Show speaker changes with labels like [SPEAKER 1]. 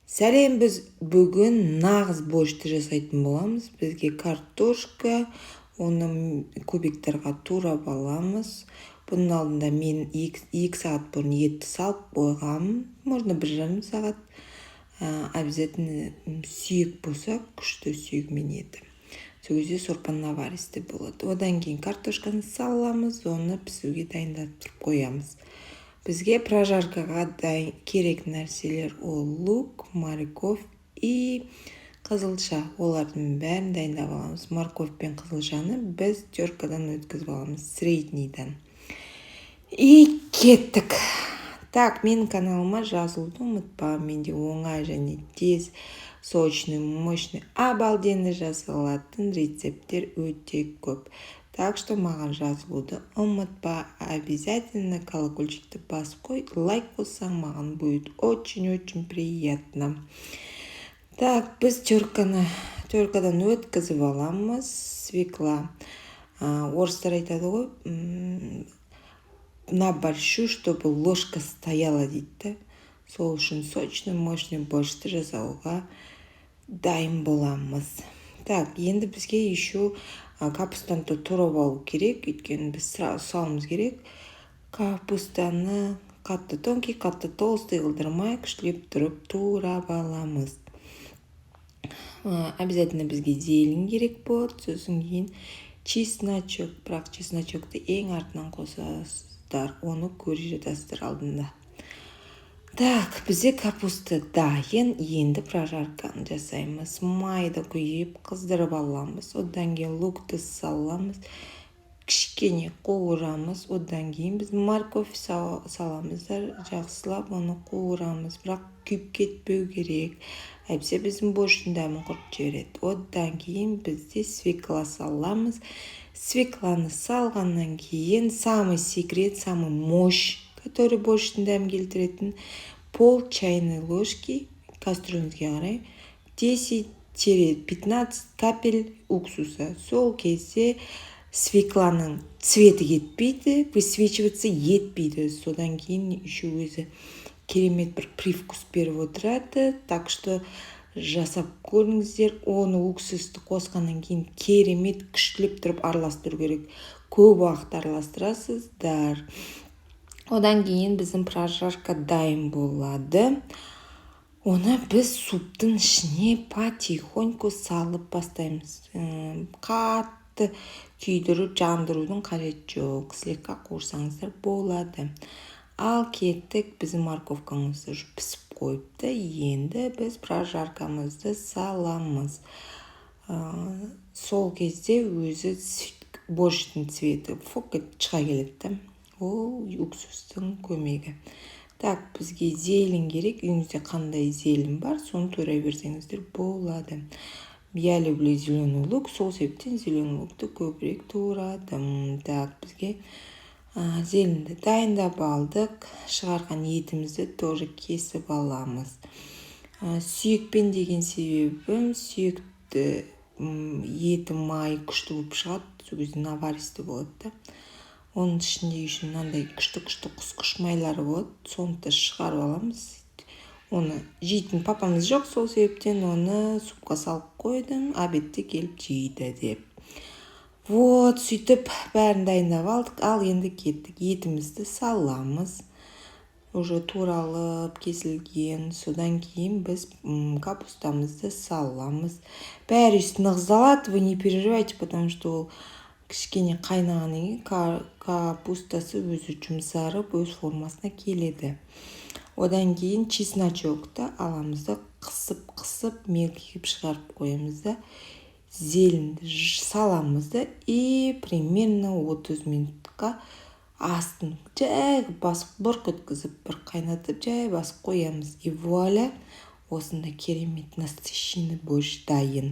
[SPEAKER 1] Сәлем, біз бүгін нағыз борщты жасайтын боламыз. Бізге картошка, оны кубиктарға турап аламыз. Бұның алдында мен 2 сағат бұрын етті салып қойғам. Можно 1,5 сағат. Обязательно сүйек болса, күшті сүйегімен еті. Сол кезде сорпа наваристый болады. Одан кейін картошканы саламыз, оны пісуге дайындатып қоямыз. Бізге прожаркаға керек нәрселер ол лук, морковь и қызылша. Олардың бәрін дайындап аламыз. Морковь пен қызылшаны біз теркадан өткізіп аламыз, среднийдан. И кеттік. Так, менің каналыма жазылуды ұмытпа. Менде оңай және тез, сочный, мощный, обалденный жасалатын рецепттер өте көп. Так что маған жазылуды ұмытпа. Обязательно колокольчикті басып қой. Лайк қойсаң, маған будет очень-очень приятно. Так, біз теркадан өткізіп аламыз. Свекла. Орыстар айтады ғой, на большую, чтобы ложка стояла дейді. Сол үшін сочный, мощный борщты жасауға дайын боламыз. Так, енді бізге еще капустаны турап алу керек. Өйткені біз сразу салымыз керек. Капустаны қатты тонкий, қатты толстый қылдырмай, күштілеп тұрып турап аламыз. Обязательно бізге зелень керек болады. Сосын кейін чесночок. Бірақ чесночокты ең артынан қосасыздар. Оны көре жатасыздар алдында. Так, бізде капуста дайын. Енді прожарканы жасаймыз. Майды құйып, қыздырып аламыз. Одан кейін лукты саламыз. Кішкене қуырамыз. Одан кейін біз морковь саламыздар. Жақсылап оны қуырамыз. Бірақ күйіп кетпеу керек. Әйтпесе біздің борщтың дәмін құртып жібереді. Одан кейін бізде свекла саламыз. Свекланы салғаннан кейін самый секрет, самый мощь, который борщтың дәмін келтіретін, пол чайной ложки кастрюльге қарай 10-15 капель уксуса. Сол кезде свекланың цветі кетпейді, высвечиваться етпейді. Содан кейін еще өзі керемет бір привкус беріп отырады. Так что жасап көріңіздер. Оны уксусты қосқаннан кейін керемет күштілеп тұрып араластыру керек. Көп уақыт араластырасыздар. Одан кейін біздің прожарка дайын болады. Оны біз суптың ішіне потихоньку салып бастаймыз. Қатты күйдіріп, жандырудың қажеті жоқ. Слегка қуырсаңыздар болады. Ал кеттік, біздің морковкамыз пісіп қойыпты. Енді біз прожаркамызды саламыз. Сол кезде өзі борщтың цветі шыға келеді. Ол уксустың көмегі. Так, бізге зелень керек. Үйіңізде қандай зелень бар, соны турай берсеңіздер болады. Я люблю зеленый лук, сол себептен зеленый лукты көбірек турадым. Так, бізге зеленді дайындап алдық. Шығарған етімізді тоже кесіп аламыз. Сүйекпен деген себебім, сүйекті еті май күшті болып шығады. Сол кезде наваристый болады. Оның ішінде үшін мынандай күшті құсқыш майлары болады. Соны да шығарып аламыз. Оны жейтін папамыз жоқ, сол себептен оны супқа салып қойдым. Обедте келіп жейді деп. Вот, сөйтіп бәрін дайындап алдық. Ал енді кеттік. Етімізді саламыз. Уже туралып, кесілген. Содан кейін біз капустамызды саламыз. Бәрі үстін ығыздалады. Вы не переживайте, потому что ол кішкене қайнағаннан кейін капустасы өзі жұмсарып, өз формасына келеді. Одан кейін чесночокты аламыз да қысып мелкиіп шығарып қоямыз да. Зеленді саламыз да и примерно 30 минутқа астын жай басып бұрқ өткізіп, бір қайнатып жай басып қоямыз. И вуаля, осында керемет насыщенный борщ дайын.